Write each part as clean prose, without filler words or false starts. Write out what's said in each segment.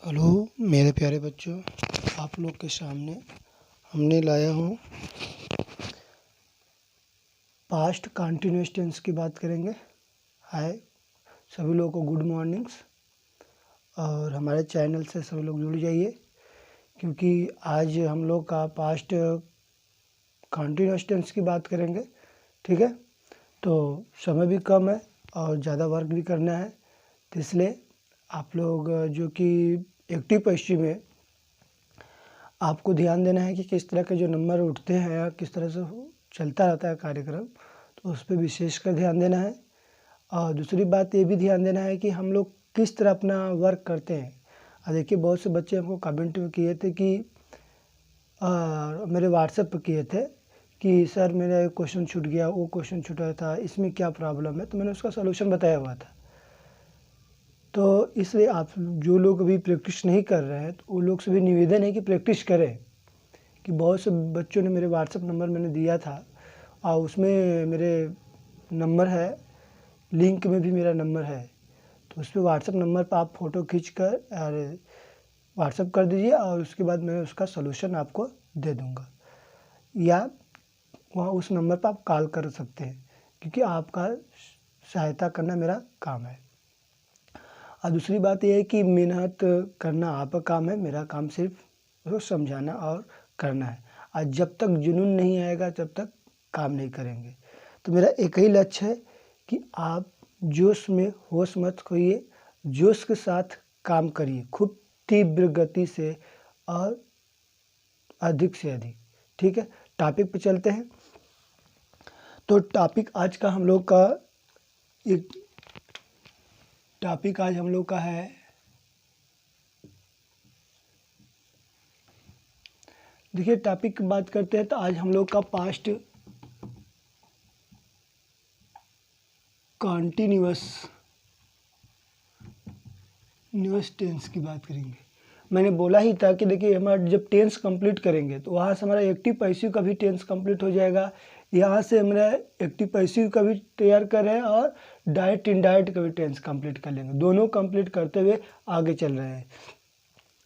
Hello मेरे प्यारे बच्चों, आप लोग के सामने हमने लाया हूँ पास्ट कंटिन्यूअस टेंस की बात करेंगे। हाय सभी लोगों को गुड मॉर्निंग्स, और हमारे चैनल से सभी लोग जुड़ जाइए क्योंकि आज हम लोग का पास्ट कंटिन्यूअस टेंस की बात करेंगे। ठीक है, तो समय भी कम है और ज़्यादा वर्क भी करना है, तो इसलिए आप लोग जो कि एक्टिव पैसिव में आपको ध्यान देना है कि किस तरह के जो नंबर उठते हैं या किस तरह से चलता रहता है कार्यक्रम, तो उस पर विशेष कर ध्यान देना है। और दूसरी बात ये भी ध्यान देना है कि हम लोग किस तरह अपना वर्क करते हैं। देखिए बहुत से बच्चे हमको कमेंट में किए थे कि मेरे व्हाट्सएप पर किए थे कि सर मेरा एक क्वेश्चन छूट गया, वो क्वेश्चन छूटा था, इसमें क्या प्रॉब्लम है। तो मैंने उसका सलूशन बताया हुआ था। तो इसलिए आप जो लोग अभी प्रैक्टिस नहीं कर रहे हैं तो उन लोग से भी निवेदन है कि प्रैक्टिस करें। कि बहुत से बच्चों ने मेरे व्हाट्सएप नंबर मैंने दिया था और उसमें मेरे नंबर है, लिंक में भी मेरा नंबर है, तो उस पर व्हाट्सएप नंबर पर आप फ़ोटो खींच कर व्हाट्सएप कर दीजिए और उसके बाद मैं उसका सलूशन आपको दे दूँगा, या वहाँ उस नंबर पर आप कॉल कर सकते हैं क्योंकि आपका सहायता करना मेरा काम है। और दूसरी बात यह है कि मेहनत करना आपका काम है, मेरा काम सिर्फ उसको समझाना और करना है। और जब तक जुनून नहीं आएगा तब तक काम नहीं करेंगे। तो मेरा एक ही लक्ष्य है कि आप जोश में होश मत खोइए, जोश के साथ काम करिए, खूब तीव्र गति से और अधिक से अधिक। ठीक है, टॉपिक पे चलते हैं। तो टॉपिक आज का हम लोग का है देखिए, टॉपिक की बात करते हैं तो आज हम लोग का पास्ट कंटिन्यूअस टेंस की बात करेंगे। मैंने बोला ही था कि देखिए हमारा जब टेंस कंप्लीट करेंगे तो वहाँ से हमारा एक्टिव पैसिव का भी टेंस कंप्लीट हो जाएगा, यहाँ से हमारा एक्टिव पैसिव का भी तैयार कर रहे हैं और डायरेक्ट इनडायरेक्ट का भी टेंस कंप्लीट कर लेंगे। दोनों कंप्लीट करते हुए आगे चल रहे हैं।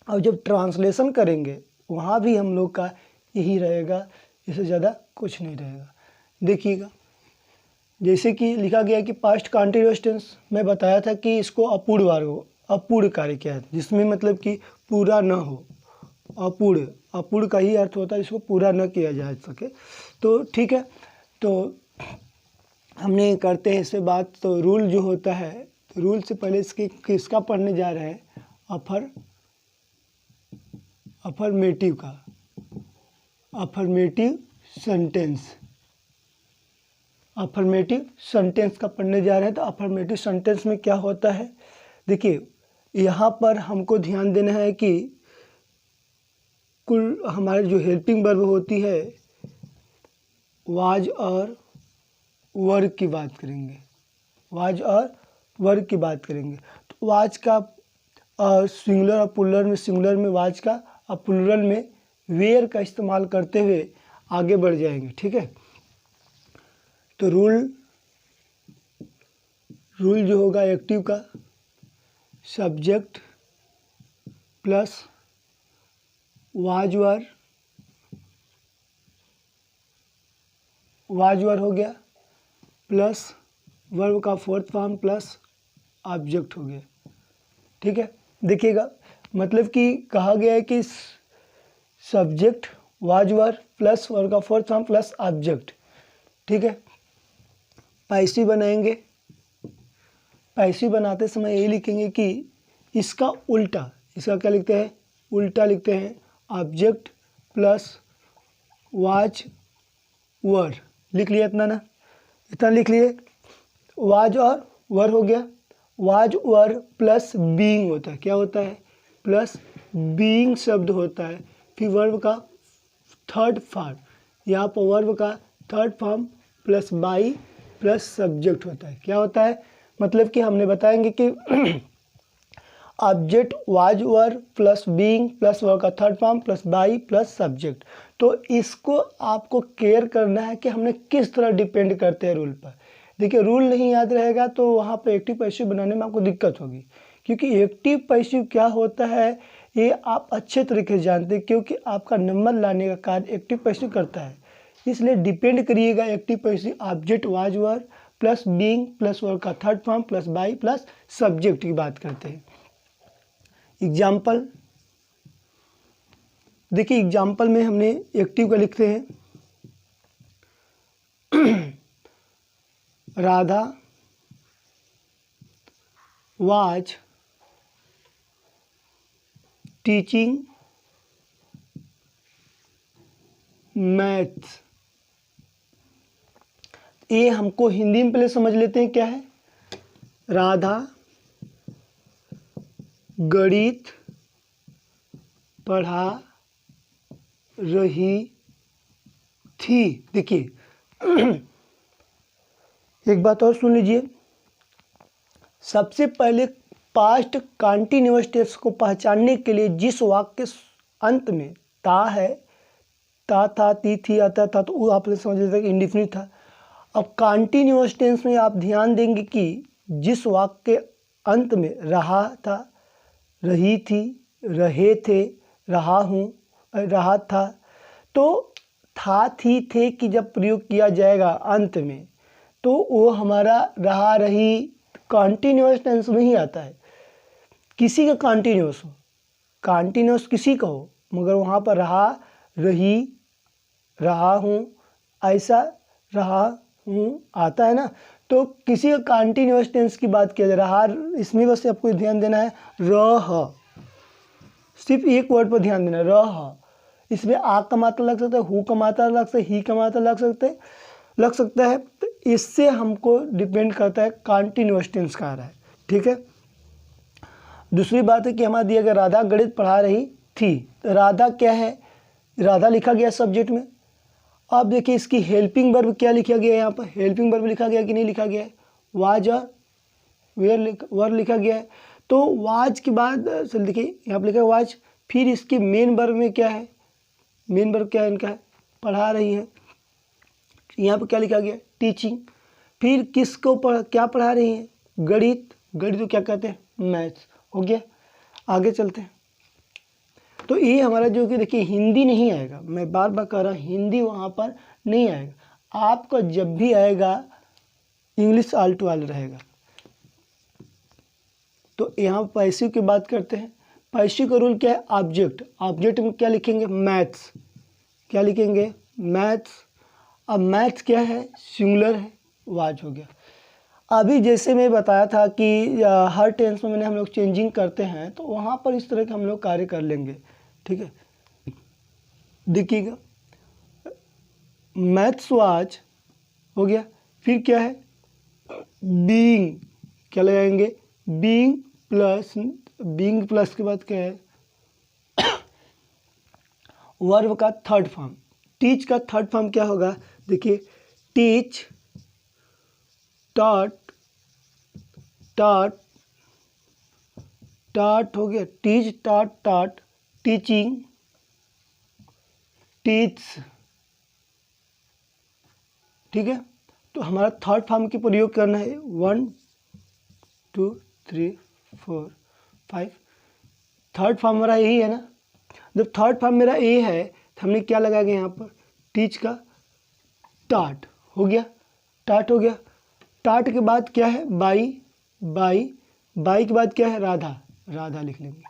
और जब ट्रांसलेशन करेंगे वहाँ भी हम लोग का यही रहेगा, इससे ज़्यादा कुछ नहीं रहेगा। देखिएगा, जैसे कि लिखा गया है कि पास्ट कंटिन्यूअस टेंस मैं बताया था कि इसको अपूर्ण कार्य क्या है, जिसमें मतलब कि पूरा न हो। अपूर्ण का ही अर्थ होता है इसको पूरा न किया जा सके। तो ठीक है, तो हमने करते हैं इससे बात। तो रूल जो होता है, रूल से पहले इसकी किसका पढ़ने जा रहे हैं, अफर्मेटिव का, अफर्मेटिव सेंटेंस का पढ़ने जा रहे हैं। तो अफर्मेटिव सेंटेंस में क्या होता है, देखिए यहाँ पर हमको ध्यान देना है कि कुल हमारे जो हेल्पिंग वर्ब होती है वाज और वर्ग की बात करेंगे, तो वाज का सिंगुलर और प्लूरल में, सिंगुलर में वाज का और प्लूरल में वेयर का इस्तेमाल करते हुए आगे बढ़ जाएंगे। ठीक है, तो रूल जो होगा एक्टिव का सब्जेक्ट प्लस वाज वर हो गया, प्लस वर्ब का फोर्थ फॉर्म प्लस ऑब्जेक्ट हो गया। ठीक है, देखिएगा मतलब कि कहा गया है कि subject was were plus verb का फोर्थ फॉर्म प्लस ऑब्जेक्ट। ठीक है, पैसिव बनाएंगे। पैसिव बनाते समय यही लिखेंगे कि इसका उल्टा, इसका क्या लिखते हैं, उल्टा लिखते हैं ऑब्जेक्ट प्लस वाज वर। लिख लिया इतना ना, इतना लिख लिए। वाज और वर हो गया, वाज वर प्लस बीइंग होता है, क्या होता है, प्लस बीइंग शब्द होता है। फिर वर्ब का थर्ड फॉर्म, यहाँ पर वर्ब का third form plus by plus subject होता है, क्या होता है, मतलब कि हमने बताएंगे कि object was were plus being plus verb का third form plus by plus subject. तो इसको आपको केयर करना है कि हमने किस तरह डिपेंड करते हैं रूल पर। देखिए रूल नहीं याद रहेगा तो वहाँ पर एक्टिव पैसिव बनाने में आपको दिक्कत होगी, क्योंकि एक्टिव पैसिव क्या होता है ये आप अच्छे तरीके से जानते हैं, क्योंकि आपका नंबर लाने का कार्य एक्टिव पैसिव करता है। इसलिए डिपेंड करिएगा active passive object was were plus being plus verb का third form plus by plus subject की बात करते हैं। एग्जाम्पल देखिए, एग्जाम्पल में हमने एक्टिव का लिखते हैं राधा वाज टीचिंग मैथ्स। ये हमको हिंदी में पहले समझ लेते हैं क्या है। राधा गणित पढ़ा रही थी। देखिए एक बात और सुन लीजिए, सबसे पहले पास्ट कॉन्टिन्यूअस टेंस को पहचानने के लिए जिस वाक्य के अंत में ता है, ता था ती थी आता था, तो वो आपने समझ लिया कि इंडेफिनिट था। अब कॉन्टिन्यूअस टेंस में आप ध्यान देंगे कि जिस वाक्य के अंत में रहा था, रही थी, रहे थे, रहा हूँ, रहा था, तो था थी थे की जब प्रयोग किया जाएगा अंत में तो वो हमारा रहा रही कॉन्टिन्यूअस टेंस में ही आता है। किसी का कॉन्टिन्यूअस हो, कॉन्टिन्यूअस किसी का हो, मगर वहाँ पर रहा रही रहा हूँ ऐसा रहा हूँ आता है ना, तो किसी का कॉन्टिन्यूअस टेंस की बात किया जा रहा। इसमें बस आपको ध्यान देना है रह, सिर्फ एक वर्ड पर ध्यान देना रह। इसमें आ का मात्रा लग सकता है, हु का मात्रा लग सकता है, ही का मात्रा लग सकता है। तो इससे हमको डिपेंड करता है कॉन्टिन्यूअस टेंस का आ रहा है। ठीक है। दूसरी बात है कि हमारा दिया गया राधा गणित पढ़ा रही थी। राधा क्या है, राधा लिखा गया सब्जेक्ट में। अब देखिए इसकी हेल्पिंग वर्ब क्या लिखा गया है, यहाँ पर हेल्पिंग वर्ब लिखा गया कि नहीं लिखा गया है, वाज और वेयर वर्ब लिखा गया है। तो वाज के बाद देखिए यहाँ पर लिखा है वाज, फिर इसकी मेन वर्ब में क्या है, मेन वर्ब क्या है इनका है पढ़ा रही है। यहाँ पर क्या लिखा गया टीचिंग, फिर किसको क्या पढ़ा रही है गणित, गणित को क्या कहते हैं मैथ्स। हो गया, आगे चलते हैं। तो ये हमारा जो कि देखिए हिंदी नहीं आएगा, मैं बार बार कह रहा हूँ हिंदी वहाँ पर नहीं आएगा। आपका जब भी आएगा इंग्लिश ऑल टू ऑल रहेगा। तो यहाँ पैसिव की बात करते हैं। पैसिव का रूल क्या है ऑब्जेक्ट, ऑब्जेक्ट में क्या लिखेंगे मैथ्स, क्या लिखेंगे मैथ्स। अब मैथ्स क्या है सिंगुलर है, वाज हो गया। अभी जैसे मैं बताया था कि हर टेंस में हम लोग चेंजिंग करते हैं, तो वहाँ पर इस तरह के हम लोग कार्य कर लेंगे। ठीक है, देखिएगा मैथ्स वाज हो गया, फिर क्या है बीइंग, क्या लगाएंगे बीइंग प्लस के बाद क्या है वर्ब का थर्ड फॉर्म। टीच का थर्ड फॉर्म क्या होगा, देखिए टीच टॉट हो गया, टीच टॉट टीचिंग टीच। ठीक है, तो हमारा थर्ड फॉर्म की प्रयोग करना है 1 2 3 4 5। थर्ड फॉर्म हमारा यही है ना। जब थर्ड फॉर्म मेरा ए है तो हमने क्या लगाएंगे यहाँ पर टीच का टाट हो गया, टाट हो गया। टाट के बाद क्या है बाई के बाद क्या है राधा लिख लेंगे।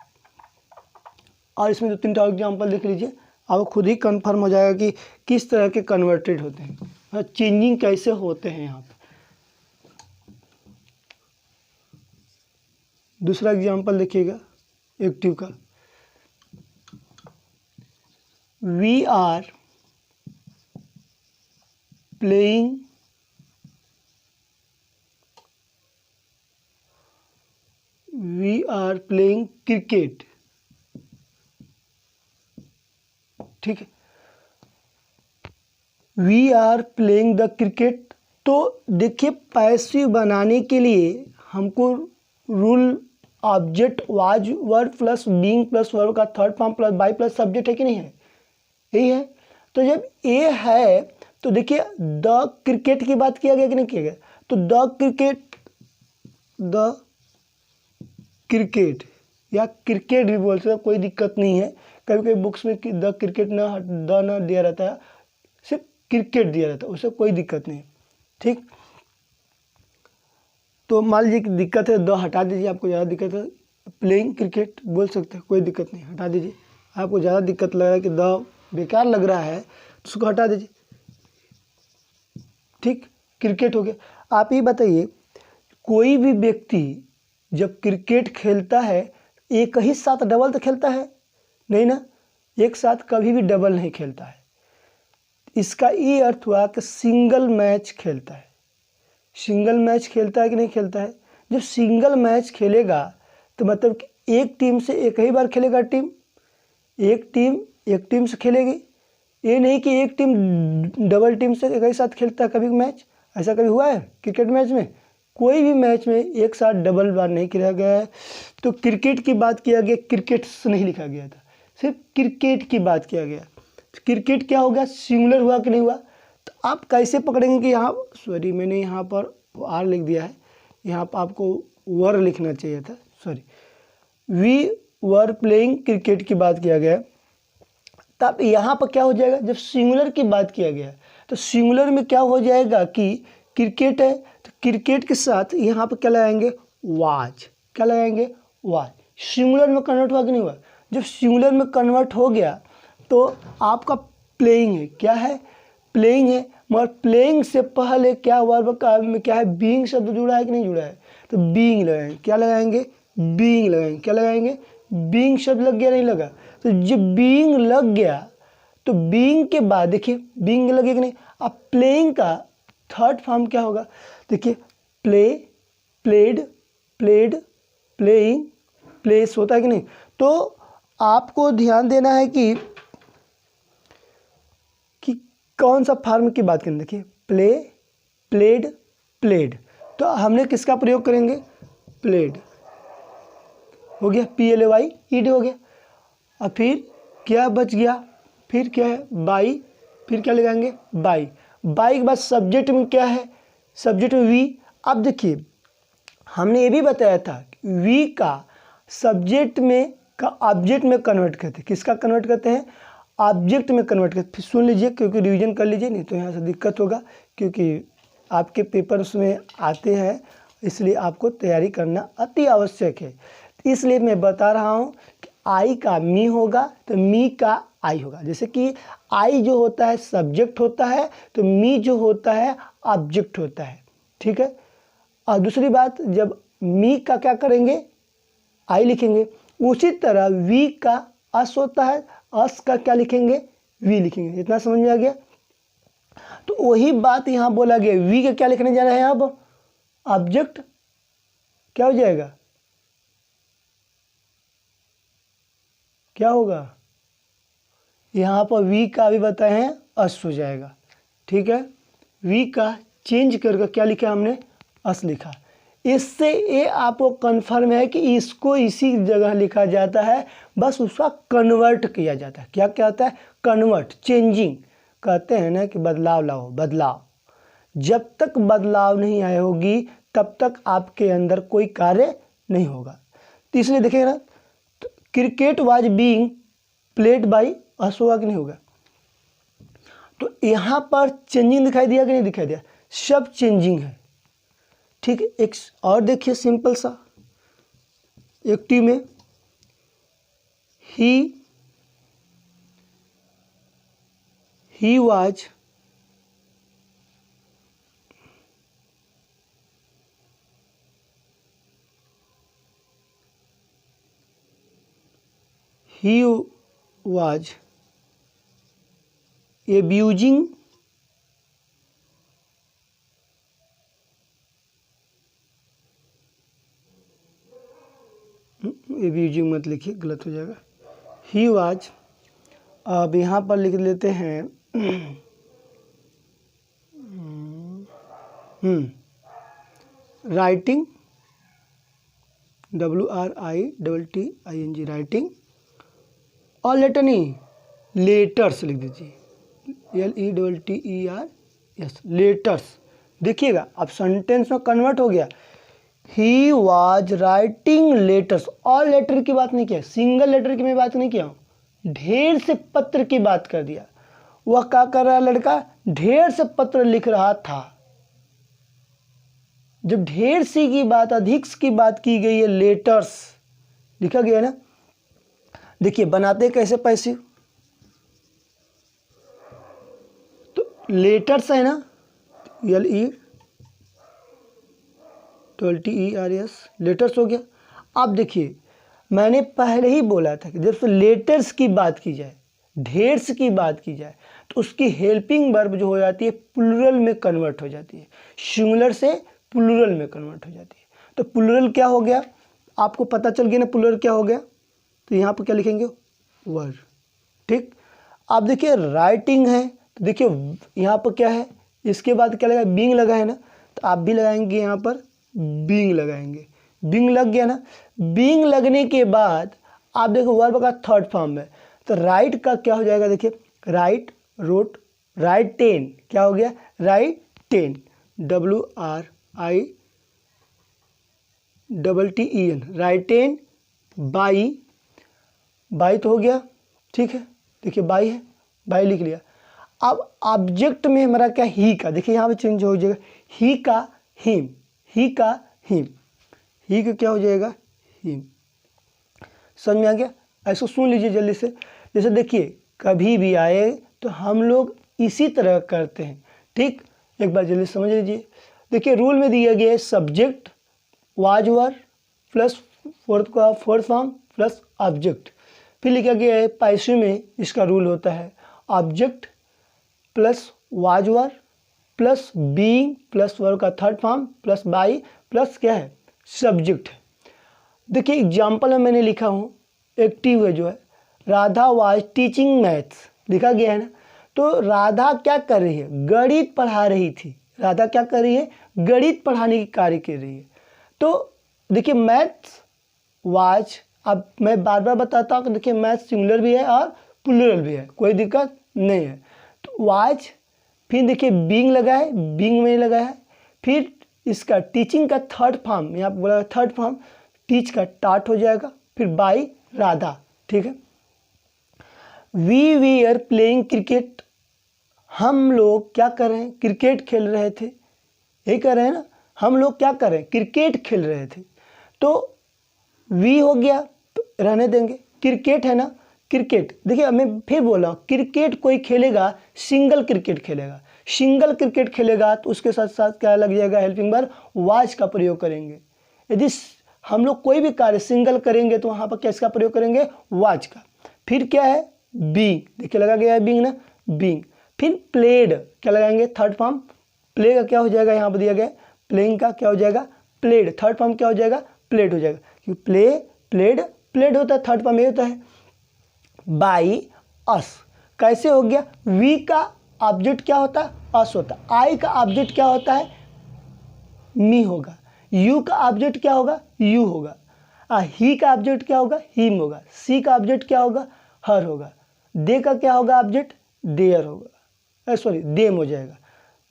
और इसमें 2-3 एग्जाम्पल देख लीजिए, आपको खुद ही कंफर्म हो जाएगा कि किस तरह के कन्वर्टेड होते हैं, चेंजिंग कैसे होते हैं यहाँ पर। दूसरा एग्जाम्पल देखिएगा एक्टिव का, वी आर प्लेइंग क्रिकेट। ठीक है, we are playing the cricket. तो देखिए पैसिव बनाने के लिए हमको rule object was verb plus being plus verb का third form plus by plus subject है कि नहीं है, यही है। तो जब ए है तो देखिए द क्रिकेट की बात किया गया कि नहीं किया गया, तो द क्रिकेट या क्रिकेट भी बोल सकते, कोई दिक्कत नहीं है। कभी कभी बुक्स में द क्रिकेट ना दिया रहता है, सिर्फ क्रिकेट दिया रहता है, उससे कोई दिक्कत नहीं। ठीक, तो मान लीजिए कि दिक्कत है, द हटा दीजिए, आपको ज़्यादा दिक्कत है, प्लेइंग क्रिकेट बोल सकते हैं, कोई दिक्कत नहीं, हटा दीजिए। आपको ज़्यादा दिक्कत लग रहा है कि द बेकार लग रहा है तो उसको हटा दीजिए। ठीक, क्रिकेट हो गया। आप ये बताइए, कोई भी व्यक्ति जब क्रिकेट खेलता है एक ही साथ डबल तो खेलता है नहीं ना, एक साथ कभी भी डबल नहीं खेलता है। इसका ये अर्थ हुआ कि सिंगल मैच खेलता है। सिंगल मैच खेलता है कि नहीं खेलता है? जब सिंगल मैच खेलेगा तो मतलब कि एक टीम से एक ही बार खेलेगा, एक टीम से खेलेगी। ये नहीं कि एक टीम डबल टीम से एक ही साथ खेलता है कभी मैच, ऐसा कभी हुआ है क्रिकेट मैच में? कोई भी मैच में एक साथ डबल बार नहीं खेला गया है। तो क्रिकेट की बात किया गया, क्रिकेट नहीं लिखा गया था, सिर्फ क्रिकेट की बात किया गया। तो क्रिकेट क्या हो गया, सिंगुलर हुआ कि नहीं हुआ? तो आप कैसे पकड़ेंगे कि यहाँ, सॉरी मैंने यहाँ पर आर लिख दिया है, यहाँ पर आपको वर लिखना चाहिए था, sorry. We were playing cricket की बात किया गया। तब यहाँ पर क्या हो जाएगा, जब सिंगुलर की बात किया गया तो सिंगुलर में क्या हो जाएगा कि क्रिकेट है, तो क्रिकेट के साथ यहाँ पर क्या लगाएंगे, वाज। क्या लगाएंगे, वाज। सिंगुलर में कन्वर्ट हुआ कि नहीं हुआ? जब सिंगुलर में कन्वर्ट हो गया तो आपका प्लेइंग है, क्या है, प्लेइंग है। मगर प्लेइंग से पहले क्या वर्ब में क्या है, बीइंग शब्द जुड़ा है कि नहीं जुड़ा है? तो बीइंग लगाएंगे, क्या लगाएंगे, बीइंग लगाएंगे, क्या लगाएंगे, बीइंग शब्द लग गया नहीं लगा? तो जब बीइंग लग गया तो बीइंग के बाद देखिए, बीइंग लगे कि नहीं, अब प्लेइंग का थर्ड फॉर्म क्या होगा, देखिए, play, played, played, playing, place होता है कि नहीं? तो आपको ध्यान देना है कि कौन सा फॉर्म की बात करें। देखिए, प्ले, प्लेड, प्लेड, तो हमने किसका प्रयोग करेंगे, प्लेड हो गया, PLAY हो गया। और फिर क्या बच गया, फिर क्या है, बाई, फिर क्या लगाएंगे, बाई। बाई के बाद सब्जेक्ट में क्या है, सब्जेक्ट में वी। अब देखिए, हमने ये भी बताया था वी का सब्जेक्ट में का ऑब्जेक्ट में कन्वर्ट करते हैं। किसका कन्वर्ट करते हैं, ऑब्जेक्ट में कन्वर्ट करते। फिर सुन लीजिए, क्योंकि रिवीजन कर लीजिए, नहीं तो यहाँ से दिक्कत होगा, क्योंकि आपके पेपर्स में आते हैं, इसलिए आपको तैयारी करना अति आवश्यक है। इसलिए मैं बता रहा हूँ कि आई का मी होगा तो मी का आई होगा। जैसे कि आई जो होता है सब्जेक्ट होता है, तो मी जो होता है ऑब्जेक्ट होता है। ठीक है। और दूसरी बात, जब मी का क्या करेंगे, आई लिखेंगे, उसी तरह वी का अस होता है, अस का क्या लिखेंगे, वी लिखेंगे। इतना समझ में आ गया? तो वही बात यहाँ बोला गया, वी का क्या लिखने जा रहे हैं अब, ऑब्जेक्ट क्या हो जाएगा, क्या होगा, यहाँ पर वी का भी बताए हैं अस हो जाएगा। ठीक है, वी का चेंज करके क्या लिखा हमने, अस लिखा। इससे ये आपको कन्फर्म है कि इसको इसी जगह लिखा जाता है, बस उसका कन्वर्ट किया जाता है। क्या क्या होता है, कन्वर्ट, चेंजिंग कहते हैं ना, कि बदलाव लाओ, बदलाव। जब तक बदलाव नहीं आए होगी तब तक आपके अंदर कोई कार्य नहीं होगा। तो इसलिए देखिए ना, तो cricket was being played by us होगा कि नहीं होगा? तो यहाँ पर चेंजिंग दिखाई दिया कि नहीं दिखाई दिया, सब चेंजिंग है। ठीक है, एक और देखिए सिंपल सा एक्टिव में, ही वाज abusing एब्यूजिंग मत लिखिए, गलत हो जाएगा। ही वाज, अब यहाँ पर लिख लेते हैं राइटिंग, WRITTING, राइटिंग, और लेटर नहीं, लेटर्स लिख दीजिए, LETTERS, लेटर्स। देखिएगा अब सेंटेंस में कन्वर्ट हो गया, ही वॉज राइटिंग लेटर्स। और लेटर की बात नहीं किया, सिंगल लेटर की मैं बात नहीं किया हूँ, ढेर से पत्र की बात कर दिया। वह क्या कर रहा है लड़का, ढेर से पत्र लिख रहा था। जब ढेर सी की बात, अधिक की बात की गई है, लेटर्स लिखा गया है ना। देखिए बनाते कैसे पैसिव, तो लेटर्स है ना, LETERS, लेटर्स हो गया। अब देखिए मैंने पहले ही बोला था कि जब से लेटर्स की बात की जाए, ढेर से की बात की जाए, तो उसकी हेल्पिंग वर्ब जो हो जाती है प्लूरल में कन्वर्ट हो जाती है, सिंगुलर से प्लूरल में कन्वर्ट हो जाती है। तो प्लूरल क्या हो गया, आपको पता चल गया ना प्लूरल क्या हो गया। तो यहाँ पर क्या लिखेंगे, वर्ड। ठीक, आप देखिए राइटिंग है, तो देखिए यहाँ पर क्या है, इसके बाद क्या लगा, बीइंग लगा है ना, तो आप भी लगाएंगे यहाँ पर बीइंग लगाएंगे। बीइंग लग गया ना। बीइंग लगने के बाद आप देखो वर्ब का थर्ड फॉर्म है, तो राइट का क्या हो जाएगा, देखिए राइट, रोट, राइट 10 क्या हो गया, right 10, WRITTEN, right 10 by, by तो हो गया, ठीक है। देखिए बाई है, बाई लिख लिया। अब ऑब्जेक्ट में हमारा क्या, ही का, देखिए यहाँ पे चेंज हो जाएगा, ही का हिम, ही का हिम, ही का क्या हो जाएगा, हिम। समझ में आ गया। ऐसा सुन लीजिए जल्दी से। जैसे देखिए कभी भी आए तो हम लोग इसी तरह करते हैं। ठीक, एक बार जल्दी समझ लीजिए। देखिए रूल में दिया गया है subject was were plus fourth form plus object. फिर लिखा गया है पैसिव में इसका रूल होता है object plus was were plus being plus verb का third form plus by plus क्या है, सब्जेक्ट। देखिए एग्जाम्पल में मैंने लिखा हूँ, एक्टिव है जो है, राधा वाज टीचिंग मैथ्स लिखा गया है ना। तो राधा क्या कर रही है, गणित पढ़ा रही थी। राधा क्या कर रही है, गणित पढ़ाने की कार्य कर रही है। तो देखिए मैथ्स वाज, अब मैं बार बार बताता हूँ कि देखिए मैथ्स सिंगुलर भी है और प्लूरल भी है, कोई दिक्कत नहीं है। तो वाज, फिर देखिए बीइंग लगा है, बीइंग में लगा है, फिर इसका टीचिंग का थर्ड फॉर्म, यहाँ पर बोला थर्ड फॉर्म, टीच का टाट हो जाएगा, फिर बाई राधा। ठीक है। वी वीआर प्लेइंग क्रिकेट, हम लोग क्या कर रहे हैं, क्रिकेट खेल रहे थे। यही कर रहे हैं ना, हम लोग क्या कर रहे हैं, क्रिकेट खेल रहे थे। तो वी हो गया, तो रहने देंगे, क्रिकेट है ना, क्रिकेट। देखिए मैं फिर बोल रहा हूँ, क्रिकेट कोई खेलेगा, सिंगल क्रिकेट खेलेगा, सिंगल क्रिकेट खेलेगा तो उसके साथ साथ क्या लग जाएगा, हेल्पिंग वर्ब वाज का प्रयोग करेंगे। यदि हम लोग कोई भी कार्य सिंगल करेंगे तो वहाँ पर किसका प्रयोग करेंगे, वाज का। फिर क्या है, बीइंग, देखिए लगा गया है बीइंग ना, बीइंग। फिर प्लेड क्या लगाएंगे, थर्ड फॉर्म, प्ले का क्या हो जाएगा, यहाँ पर दिया गया प्लेइंग का क्या हो जाएगा, प्लेड, थर्ड फॉर्म क्या हो जाएगा, प्लेड हो जाएगा, क्योंकि प्ले प्लेड प्लेड होता है, थर्ड फॉर्म ये होता है। बाई अस कैसे हो गया, वी का ऑब्जेक्ट क्या होता है, अस होता है। आई का ऑब्जेक्ट क्या होता है, मी होगा। यू का ऑब्जेक्ट क्या होगा, यू होगा। ही का ऑब्जेक्ट क्या होगा, हिम होगा। सी का ऑब्जेक्ट क्या होगा, हर होगा। दे का क्या होगा ऑब्जेक्ट, देयर होगा, सॉरी देम हो जाएगा।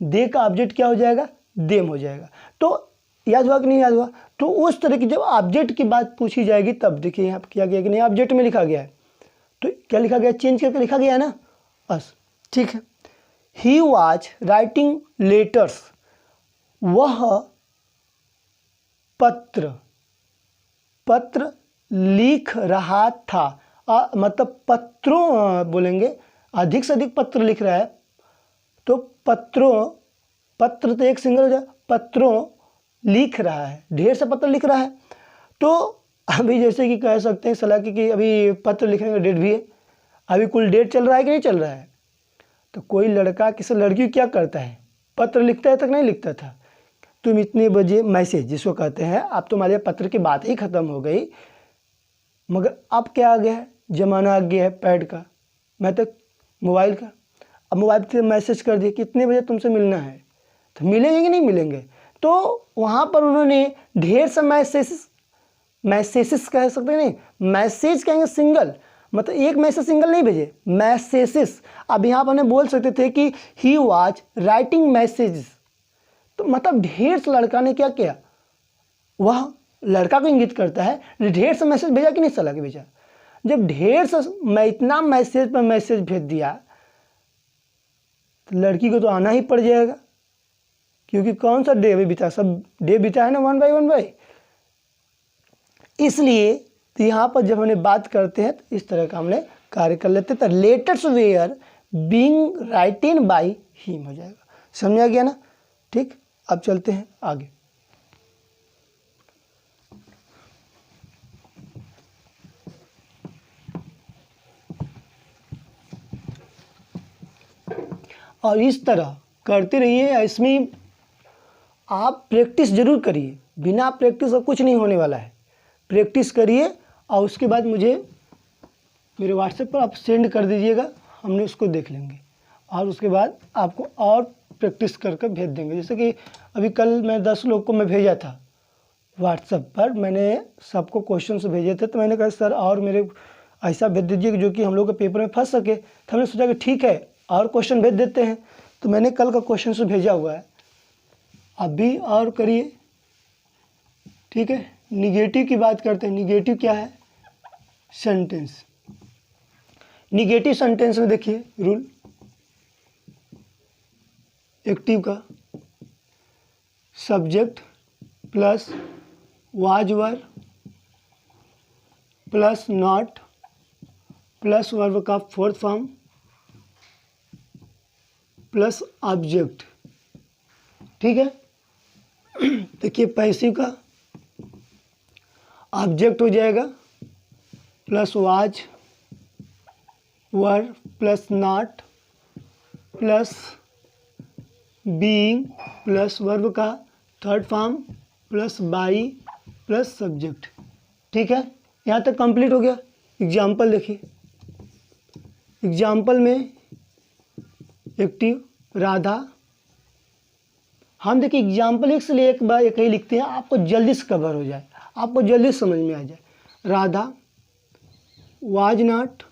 दे का ऑब्जेक्ट क्या हो जाएगा, देम हो जाएगा। तो याद हुआ कि नहीं याद हुआ। तो उस तरह की जब ऑब्जेक्ट की बात पूछी जाएगी तब देखिए यहाँ क्या गया कि नहीं, ऑब्जेक्ट में लिखा गया है, तो क्या लिखा गया, चेंज करके लिखा गया है ना, बस ठीक है। ही वॉज राइटिंग लेटर्स, वह पत्र पत्र लिख रहा था। मतलब पत्रों बोलेंगे, अधिक से अधिक पत्र लिख रहा है, तो पत्रों, पत्र तो एक सिंगल हो जाए, पत्रों लिख रहा है, ढेर से पत्र लिख रहा है। तो अभी जैसे कि कह सकते हैं सलाह कि अभी पत्र लिखने का डेट भी है, अभी कुल डेट चल रहा है कि नहीं चल रहा है। तो कोई लड़का किसी लड़की क्या करता है, पत्र लिखता है, तक नहीं लिखता था, तुम इतने बजे मैसेज जिसको कहते हैं। अब तुम्हारे पत्र की बात ही ख़त्म हो गई, मगर अब क्या आ गया है, ज़माना आ गया है पैड का, मैं तक मोबाइल का। अब मोबाइल से मैसेज कर दिया कितने बजे तुमसे मिलना है, तो मिलेंगे कि नहीं मिलेंगे। तो वहाँ पर उन्होंने ढेर सा मैसेजेस कह सकते हैं, नहीं मैसेज कहेंगे सिंगल, मतलब एक मैसेज सिंगल नहीं भेजे, मैसेजेस। अब यहाँ पर बोल सकते थे कि ही वाज राइटिंग मैसेजेस, तो मतलब ढेर से लड़का ने क्या किया, वह लड़का को इंगित करता है, ढेर से मैसेज भेजा कि नहीं साला के भेजा। जब ढेर से मैं इतना मैसेज पर मैसेज भेज दिया तो लड़की को तो आना ही पड़ जाएगा, क्योंकि कौन सा डे अभी बीता, सब डे बीता है ना, 1 बाय 1 बाय। इसलिए तो यहाँ पर जब हमने बात करते हैं तो इस तरह का हमने कार्य कर लेते हैं, तो letters were being written by him हो जाएगा। समझा गया ना? ठीक, अब चलते हैं आगे। और इस तरह करते रहिए। इसमें आप प्रैक्टिस जरूर करिए, बिना प्रैक्टिस का कुछ नहीं होने वाला है। प्रैक्टिस करिए और उसके बाद मुझे मेरे व्हाट्सएप पर आप सेंड कर दीजिएगा, हमने उसको देख लेंगे और उसके बाद आपको और प्रैक्टिस करके भेज देंगे। जैसे कि अभी कल मैं 10 लोग को मैं भेजा था व्हाट्सएप पर, मैंने सबको क्वेश्चंस भेजे थे, तो मैंने कहा सर और मेरे ऐसा भेज दीजिए जो कि हम लोग के पेपर में फंस सके। तो हमने सोचा कि ठीक है और क्वेश्चन भेज देते हैं, तो मैंने कल का क्वेश्चन से भेजा हुआ है, आप भी और करिए। ठीक है, निगेटिव की बात करते हैं। निगेटिव क्या है? सेंटेंस। निगेटिव सेंटेंस में देखिए रूल, एक्टिव का subject plus was were plus not plus verb का फोर्थ फॉर्म प्लस ऑब्जेक्ट। ठीक है, देखिए पैसिव का ऑब्जेक्ट हो जाएगा plus was were plus not plus being plus verb का third form plus by plus subject. ठीक है, यहाँ तक कंप्लीट हो गया। एग्जाम्पल देखिए, एग्जाम्पल में एक्टिव राधा, हम देखिए एग्जाम्पल एक से ले एक बार एक ही लिखते हैं, आपको जल्दी से कवर हो जाए, आपको जल्दी समझ में आ जाए। Radha was not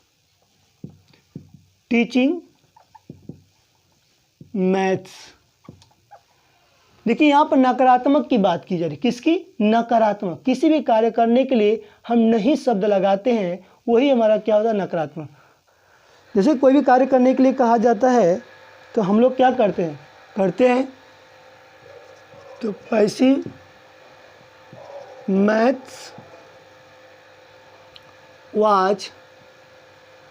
teaching maths. देखिए यहाँ पर नकारात्मक की बात की जा रही, किसकी? नकारात्मक। किसी भी कार्य करने के लिए हम नहीं शब्द लगाते हैं, वही हमारा क्या होता है? नकारात्मक। जैसे कोई भी कार्य करने के लिए कहा जाता है तो हम लोग क्या करते हैं? तो passive maths was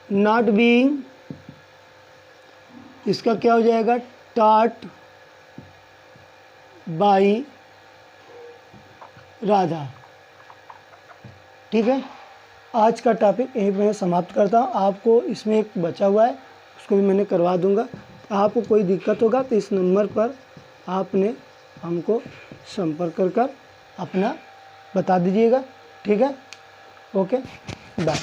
not being, इसका क्या हो जाएगा? Taught by Radha. ठीक है, आज का टॉपिक यहीं पर मैं समाप्त करता हूँ। आपको इसमें एक बचा हुआ है, उसको भी मैंने करवा दूंगा। आपको कोई दिक्कत होगा तो इस नंबर पर आपने हमको संपर्क कर अपना बता दीजिएगा। ठीक है, ओके, बाय।